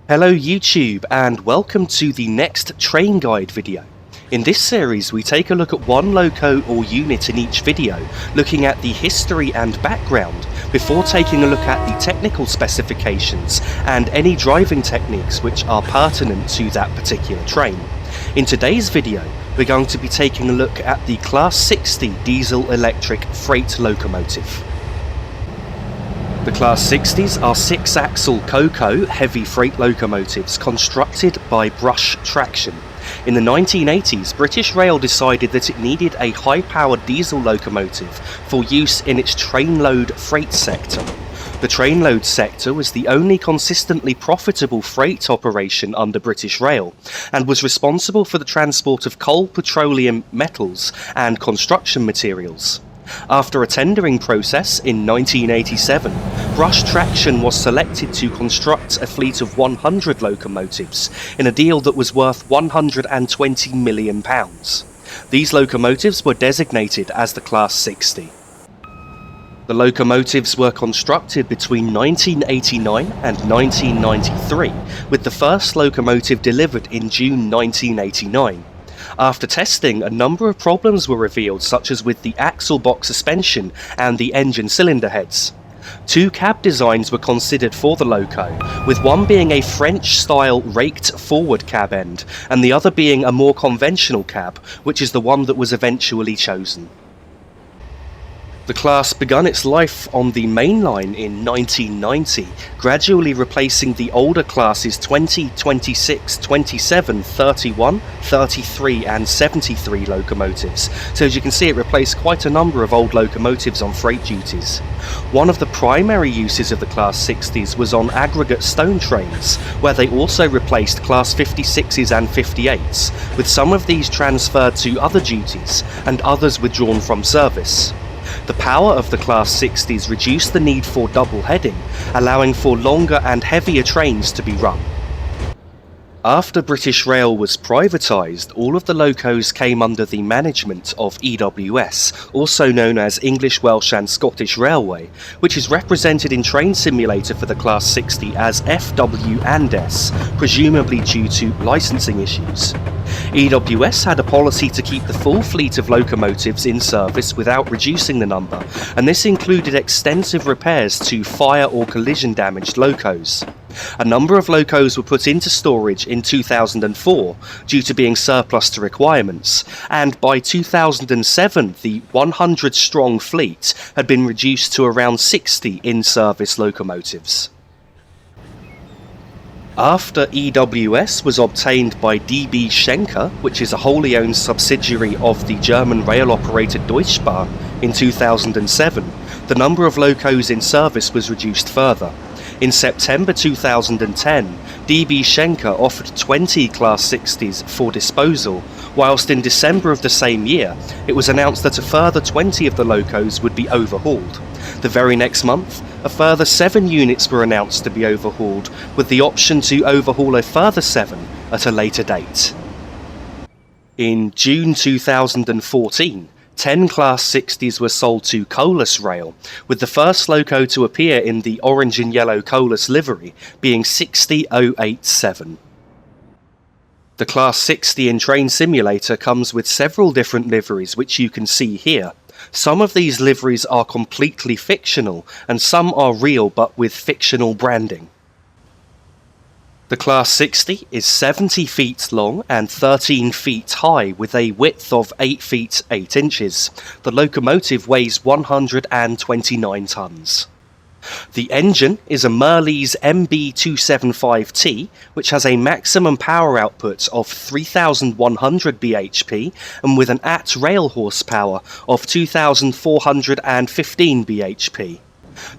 Hello YouTube and welcome to the next train guide video. In this series we take a look at one loco or unit in each video, looking at the history and background before taking a look at the technical specifications and any driving techniques which are pertinent to that particular train. In today's video we're going to be taking a look at the Class 60 diesel electric freight locomotive. The Class 60s are 6-axle CoCo heavy freight locomotives constructed by brush traction. In the 1980s, British Rail decided that it needed a high-powered diesel locomotive for use in its trainload freight sector. The trainload sector was the only consistently profitable freight operation under British Rail, and was responsible for the transport of coal, petroleum, metals, and construction materials. After a tendering process in 1987, Brush Traction was selected to construct a fleet of 100 locomotives in a deal that was worth £120 million. These locomotives were designated as the Class 60. The locomotives were constructed between 1989 and 1993, with the first locomotive delivered in June 1989. After testing, a number of problems were revealed, such as with the axle box suspension and the engine cylinder heads. Two cab designs were considered for the loco, with one being a French-style raked forward cab end, and the other being a more conventional cab, which is the one that was eventually chosen. The class begun its life on the main line in 1990, gradually replacing the older classes 20, 26, 27, 31, 33 and 73 locomotives, so as you can see it replaced quite a number of old locomotives on freight duties. One of the primary uses of the Class 60s was on aggregate stone trains, where they also replaced Class 56s and 58s, with some of these transferred to other duties and others withdrawn from service. The power of the Class 60s reduced the need for double heading, allowing for longer and heavier trains to be run. After British Rail was privatised, all of the locos came under the management of EWS, also known as English, Welsh and Scottish Railway, which is represented in Train Simulator for the Class 60 as FW and S, presumably due to licensing issues. EWS had a policy to keep the full fleet of locomotives in service without reducing the number, and this included extensive repairs to fire or collision damaged locos. A number of locos were put into storage in 2004 due to being surplus to requirements, and by 2007 the 100-strong fleet had been reduced to around 60 in-service locomotives. After EWS was obtained by DB Schenker, which is a wholly owned subsidiary of the German rail operator Deutsche Bahn, in 2007, the number of locos in service was reduced further. In September 2010, DB Schenker offered 20 Class 60s for disposal, whilst in December of the same year, it was announced that a further 20 of the locos would be overhauled. The very next month, a further 7 units were announced to be overhauled, with the option to overhaul a further 7 at a later date. In June 2014, 10 Class 60s were sold to Colas Rail, with the first loco to appear in the orange and yellow Colas livery being 60087. The Class 60 in Train Simulator comes with several different liveries, which you can see here. Some of these liveries are completely fictional, and some are real but with fictional branding. The Class 60 is 70 feet long and 13 feet high, with a width of 8 feet 8 inches. The locomotive weighs 129 tons. The engine is a Merlys MB275T, which has a maximum power output of 3,100 bhp and with an at-rail horsepower of 2,415 bhp.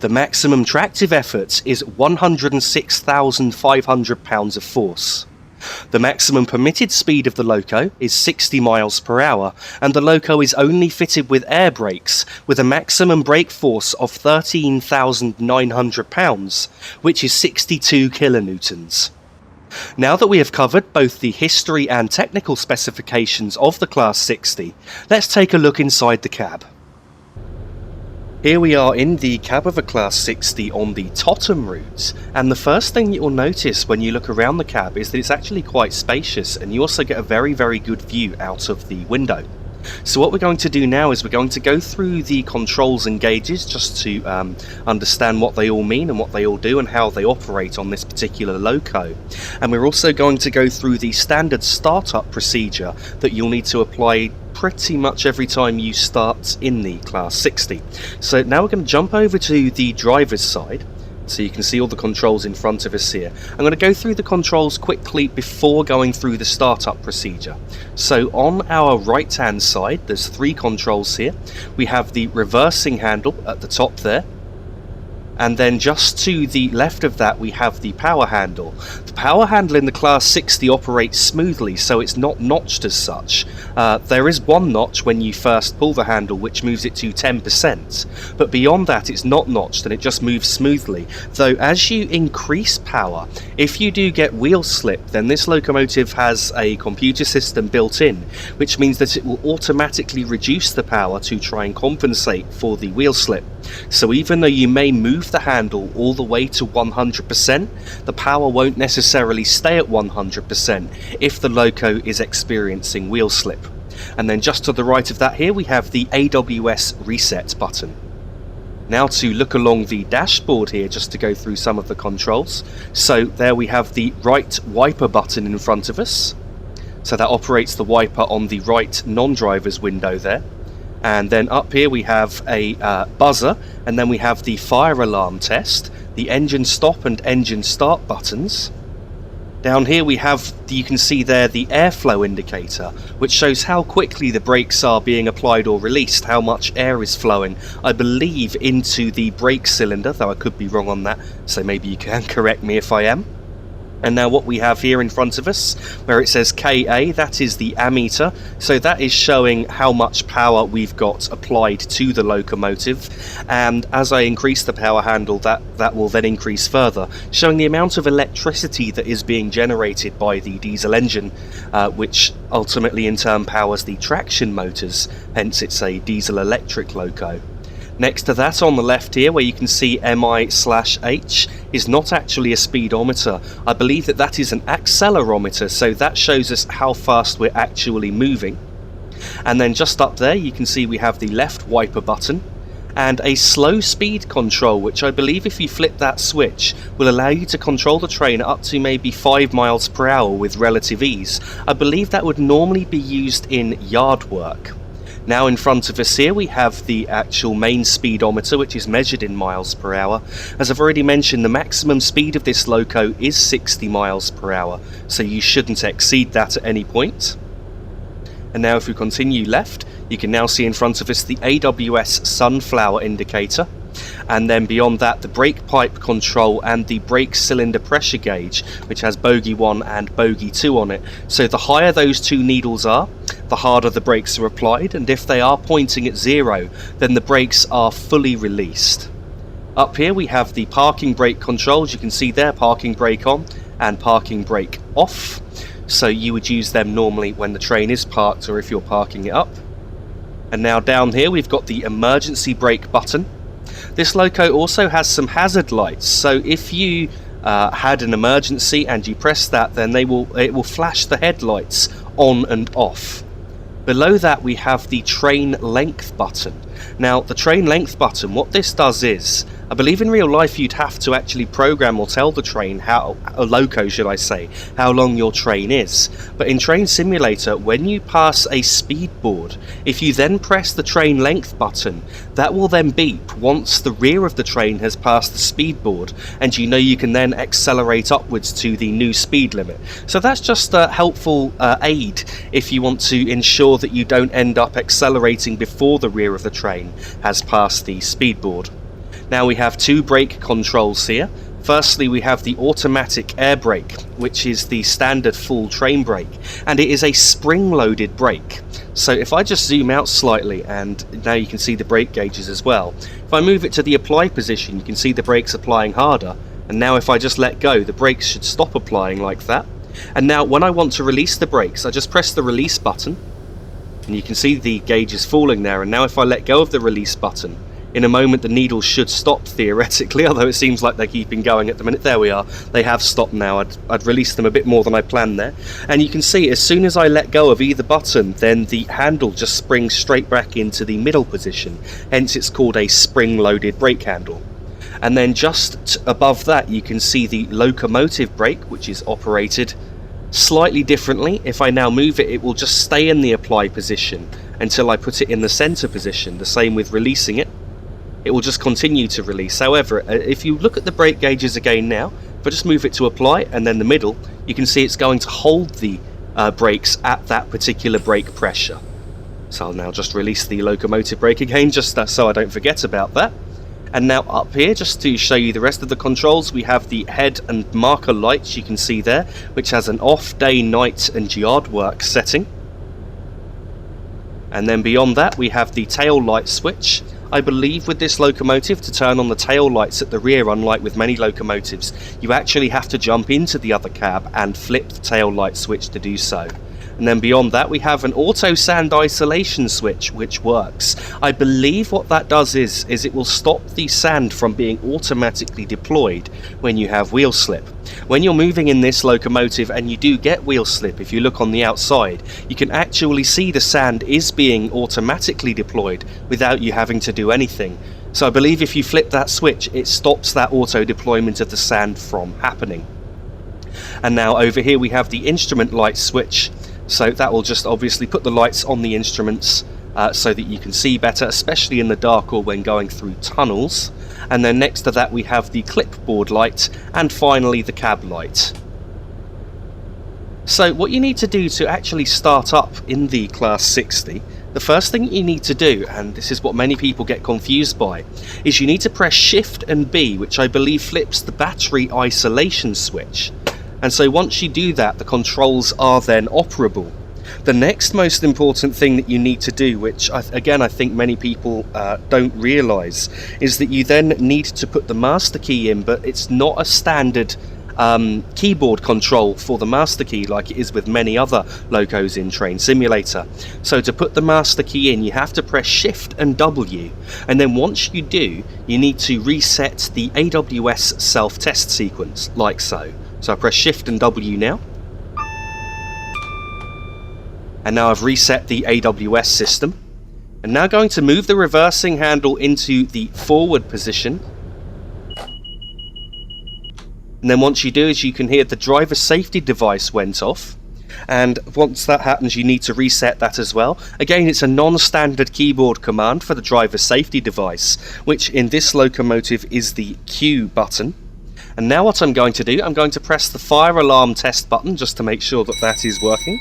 The maximum tractive effort is 106,500 pounds of force. The maximum permitted speed of the loco is 60 miles per hour, and the loco is only fitted with air brakes with a maximum brake force of 13,900 pounds, which is 62 kilonewtons. Now that we have covered both the history and technical specifications of the Class 60, let's take a look inside the cab. Here we are in the cab of a Class 60 on the Totham route, and the first thing you'll notice when you look around the cab is that it's actually quite spacious, and you also get a very good view out of the window. So what we're going to do now is we're going to go through the controls and gauges just to understand what they all mean and what they all do and how they operate on this particular loco. And we're also going to go through the standard startup procedure that you'll need to apply pretty much every time you start in the Class 60. So now we're going to jump over to the driver's side, so you can see all the controls in front of us here. I'm going to go through the controls quickly before going through the startup procedure. So on our right hand side there's 3 controls here. We have the reversing handle at the top there, and then just to the left of that we have the power handle. The power handle in the Class 60 operates smoothly, so it's not notched as such. There is one notch when you first pull the handle which moves it to 10%, but beyond that it's not notched and it just moves smoothly. Though as you increase power, if you do get wheel slip, then this locomotive has a computer system built in, which means that it will automatically reduce the power to try and compensate for the wheel slip. So even though you may move the handle all the way to 100%, the power won't necessarily stay at 100% if the loco is experiencing wheel slip. And then just to the right of that here we have the AWS reset button. Now to look along the dashboard here just to go through some of the controls. So there we have the right wiper button in front of us. So that operates the wiper on the right non-driver's window there. And then up here we have a buzzer, and then we have the fire alarm test, the engine stop and engine start buttons. Down here we have, you can see there, the airflow indicator, which shows how quickly the brakes are being applied or released, how much air is flowing, I believe, into the brake cylinder, though I could be wrong on that, so maybe you can correct me if I am. And now what we have here in front of us, where it says KA, that is the ammeter. So that is showing how much power we've got applied to the locomotive. And as I increase the power handle, that will then increase further, showing the amount of electricity that is being generated by the diesel engine, which ultimately in turn powers the traction motors, hence it's a diesel electric loco. Next to that on the left here, where you can see MI/H, is not actually a speedometer. I believe that is an accelerometer, so that shows us how fast we're actually moving. And then just up there you can see we have the left wiper button and a slow speed control, which I believe if you flip that switch will allow you to control the train up to maybe 5 miles per hour with relative ease. I believe that would normally be used in yard work. Now in front of us here we have the actual main speedometer, which is measured in miles per hour. As I've already mentioned, the maximum speed of this loco is 60 miles per hour, so you shouldn't exceed that at any point. And now if we continue left, you can now see in front of us the AWS sunflower indicator. And then beyond that the brake pipe control and the brake cylinder pressure gauge, which has bogey 1 and bogey 2 on it. So the higher those 2 needles are, the harder the brakes are applied, and if they are pointing at 0, then the brakes are fully released. Up here we have the parking brake controls. You can see there, parking brake on and parking brake off. So you would use them normally when the train is parked or if you're parking it up. And now down here we've got the emergency brake button. This loco also has some hazard lights, so if you had an emergency and you press that, then it will flash the headlights on and off. Below that we have the train length button. Now the train length button, what this does is, I believe in real life you'd have to actually program or tell the train how long your train is. But in Train Simulator, when you pass a speed board, if you then press the train length button, that will then beep once the rear of the train has passed the speed board, and you know you can then accelerate upwards to the new speed limit. So that's just a helpful aid if you want to ensure that you don't end up accelerating before the rear of the train has passed the speed board. Now we have 2 brake controls here. Firstly, we have the automatic air brake, which is the standard full train brake, and it is a spring-loaded brake. So if I just zoom out slightly, and now you can see the brake gauges as well. If I move it to the apply position, you can see the brakes applying harder, and now if I just let go, the brakes should stop applying like that. And now when I want to release the brakes, I just press the release button, and you can see the gauges falling there. And now if I let go of the release button, In a moment the needles should stop theoretically, although it seems like they're keeping going at the minute. There we are, they have stopped now. I'd released them a bit more than I planned there. And you can see as soon as I let go of either button, then the handle just springs straight back into the middle position, hence it's called a spring-loaded brake handle. And then just above that you can see the locomotive brake, which is operated slightly differently. If I now move it, it will just stay in the apply position until I put it in the center position. The same with releasing it. It will just continue to release. However, if you look at the brake gauges again now, if I just move it to apply and then the middle, you can see it's going to hold the brakes at that particular brake pressure. So I'll now just release the locomotive brake again, just so I don't forget about that. And now up here, just to show you the rest of the controls, we have the head and marker lights you can see there, which has an off, day, night and yard work setting. And then beyond that we have the tail light switch. I believe with this locomotive, to turn on the tail lights at the rear, unlike with many locomotives, you actually have to jump into the other cab and flip the tail light switch to do so. And then beyond that we have an auto sand isolation switch which works. I believe what that does is it will stop the sand from being automatically deployed when you have wheel slip. When you're moving in this locomotive and you do get wheel slip, if you look on the outside, you can actually see the sand is being automatically deployed without you having to do anything. So I believe if you flip that switch, it stops that auto deployment of the sand from happening. And now over here we have the instrument light switch. So that will just obviously put the lights on the instruments so that you can see better, especially in the dark or when going through tunnels. And then next to that we have the clipboard light, and finally the cab light. So what you need to do to actually start up in the Class 60, the first thing you need to do, and this is what many people get confused by, is you need to press Shift and B, which I believe flips the battery isolation switch. And so once you do that, the controls are then operable. The next most important thing that you need to do, which again I think many people don't realise, is that you then need to put the master key in, but it's not a standard keyboard control for the master key like it is with many other locos in Train Simulator. So to put the master key in, you have to press Shift and W, and then once you do, you need to reset the AWS self-test sequence, like so. So I press Shift and W now. And now I've reset the AWS system. And now going to move the reversing handle into the forward position. And then once you do, as you can hear, the driver safety device went off. And once that happens, you need to reset that as well. Again, it's a non-standard keyboard command for the driver safety device, which in this locomotive is the Q button. And now what I'm going to do, I'm going to press the fire alarm test button just to make sure that that is working.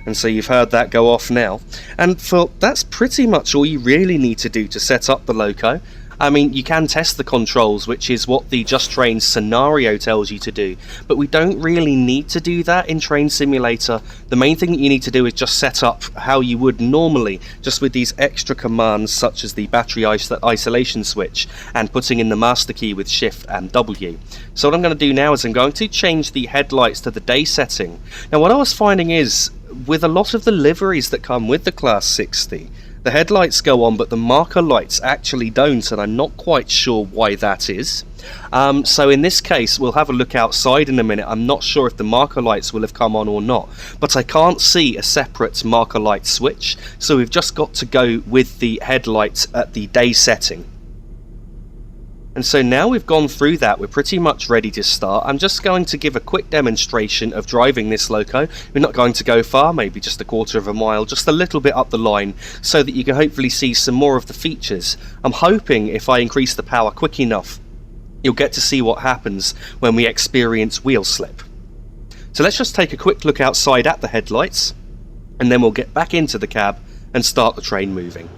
And so you've heard that go off now. And that's pretty much all you really need to do to set up the loco. I mean, you can test the controls, which is what the Just Train scenario tells you to do, but we don't really need to do that in Train Simulator. The main thing that you need to do is just set up how you would normally, just with these extra commands such as the battery isolation switch and putting in the master key with Shift and W. So what I'm going to do now is I'm going to change the headlights to the day setting. Now what I was finding is, with a lot of the liveries that come with the Class 60, the headlights go on but the marker lights actually don't, and I'm not quite sure why that is. So in this case we'll have a look outside in a minute. I'm not sure if the marker lights will have come on or not, but I can't see a separate marker light switch, so we've just got to go with the headlights at the day setting. And so now we've gone through that, we're pretty much ready to start. I'm just going to give a quick demonstration of driving this loco. We're not going to go far, maybe just a quarter of a mile, just a little bit up the line, so that you can hopefully see some more of the features. I'm hoping if I increase the power quick enough, you'll get to see what happens when we experience wheel slip. So let's just take a quick look outside at the headlights, and then we'll get back into the cab and start the train moving.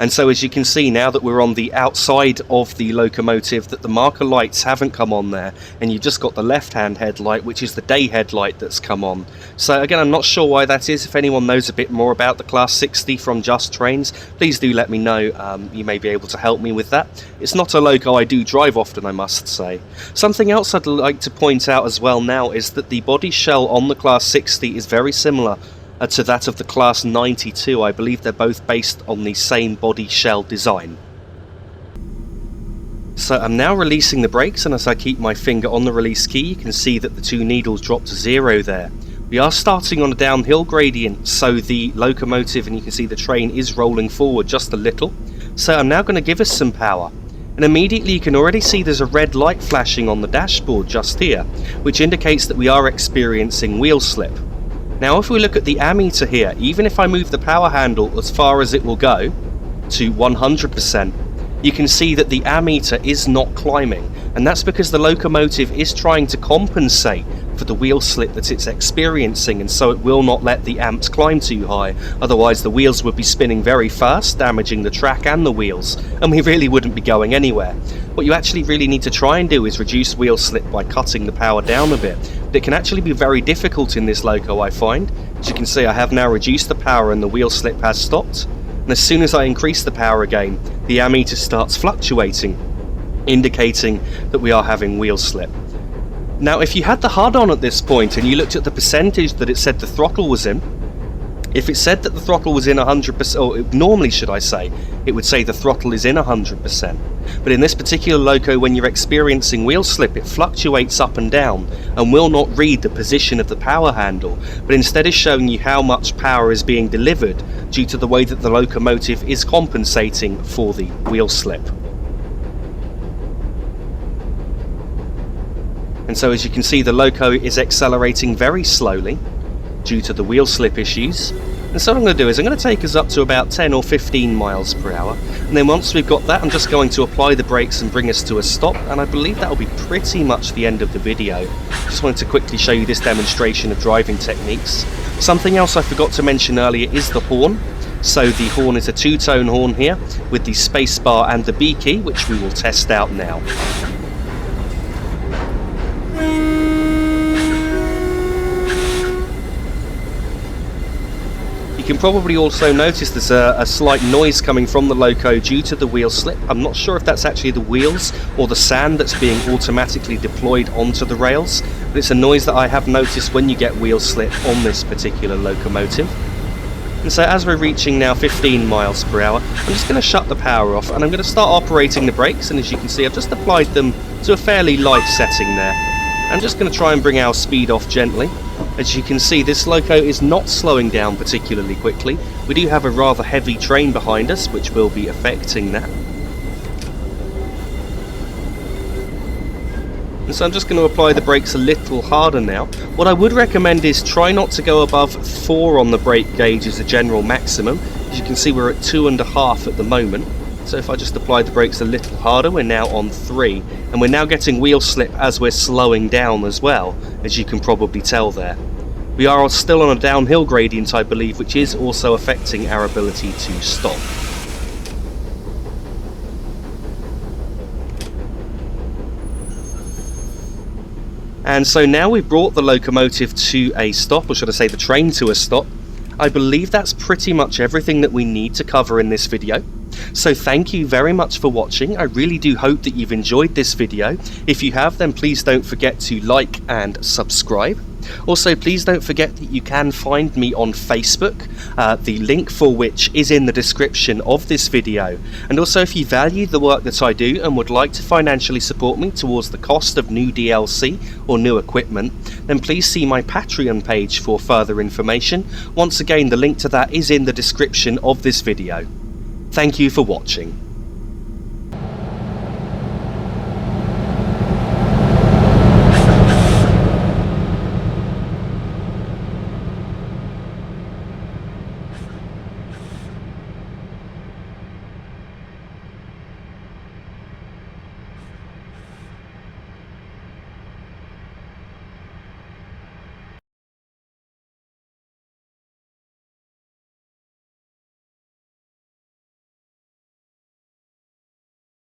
And so as you can see now that we're on the outside of the locomotive, that the marker lights haven't come on there, and you've just got the left hand headlight, which is the day headlight, that's come on. So again, I'm not sure why that is. If anyone knows a bit more about the Class 60 from Just Trains, please do let me know. You may be able to help me with that. It's not a loco I do drive often, I must say. Something else I'd like to point out as well now is that the body shell on the Class 60 is very similar to that of the Class 92. I believe they're both based on the same body shell design. So I'm now releasing the brakes, and as I keep my finger on the release key, you can see that the two needles drop to 0 there. We are starting on a downhill gradient, so the locomotive, and you can see the train is rolling forward just a little. So I'm now going to give us some power. And immediately you can already see there's a red light flashing on the dashboard just here, which indicates that we are experiencing wheel slip. Now if we look at the ammeter here, even if I move the power handle as far as it will go, to 100%, you can see that the ammeter is not climbing, and that's because the locomotive is trying to compensate for the wheel slip that it's experiencing, and so it will not let the amps climb too high. Otherwise the wheels would be spinning very fast, damaging the track and the wheels, and we really wouldn't be going anywhere. What you actually really need to try and do is reduce wheel slip by cutting the power down a bit, but it can actually be very difficult in this loco, I find. As you can see, I have now reduced the power and the wheel slip has stopped, and as soon as I increase the power again, the ammeter starts fluctuating, indicating that we are having wheel slip. Now if you had the HUD on at this point and you looked at the percentage that it said the throttle was in, if it said that the throttle was in 100%, or normally should I say, it would say the throttle is in 100%. But in this particular loco, when you're experiencing wheel slip, it fluctuates up and down and will not read the position of the power handle, but instead is showing you how much power is being delivered due to the way that the locomotive is compensating for the wheel slip. And so as you can see, the loco is accelerating very slowly due to the wheel slip issues. And so what I'm going to do is I'm going to take us up to about 10 or 15 miles per hour. And then once we've got that, I'm just going to apply the brakes and bring us to a stop. And I believe that will be pretty much the end of the video. Just wanted to quickly show you this demonstration of driving techniques. Something else I forgot to mention earlier is the horn. So the horn is a two-tone horn here with the space bar and the B key, which we will test out now. You can probably also notice there's a slight noise coming from the loco due to the wheel slip. I'm not sure if that's actually the wheels or the sand that's being automatically deployed onto the rails, but it's a noise that I have noticed when you get wheel slip on this particular locomotive. And so as we're reaching now 15 miles per hour, I'm just going to shut the power off and I'm going to start operating the brakes, and as you can see I've just applied them to a fairly light setting there. I'm just going to try and bring our speed off gently. As you can see, this loco is not slowing down particularly quickly. We do have a rather heavy train behind us, which will be affecting that. And so I'm just going to apply the brakes a little harder now. What I would recommend is try not to go above 4 on the brake gauge as a general maximum. As you can see, we're at 2.5 at the moment. So if I just apply the brakes a little harder, we're now on 3. And we're now getting wheel slip as we're slowing down as well, as you can probably tell there. We are still on a downhill gradient, I believe, which is also affecting our ability to stop. And so now we've brought the locomotive to a stop, or should I say the train to a stop. I believe that's pretty much everything that we need to cover in this video. So thank you very much for watching. I really do hope that you've enjoyed this video. If you have, then please don't forget to like and subscribe. Also, please don't forget that you can find me on Facebook, the link for which is in the description of this video. And also, if you value the work that I do and would like to financially support me towards the cost of new DLC or new equipment, then please see my Patreon page for further information. Once again, the link to that is in the description of this video. Thank you for watching.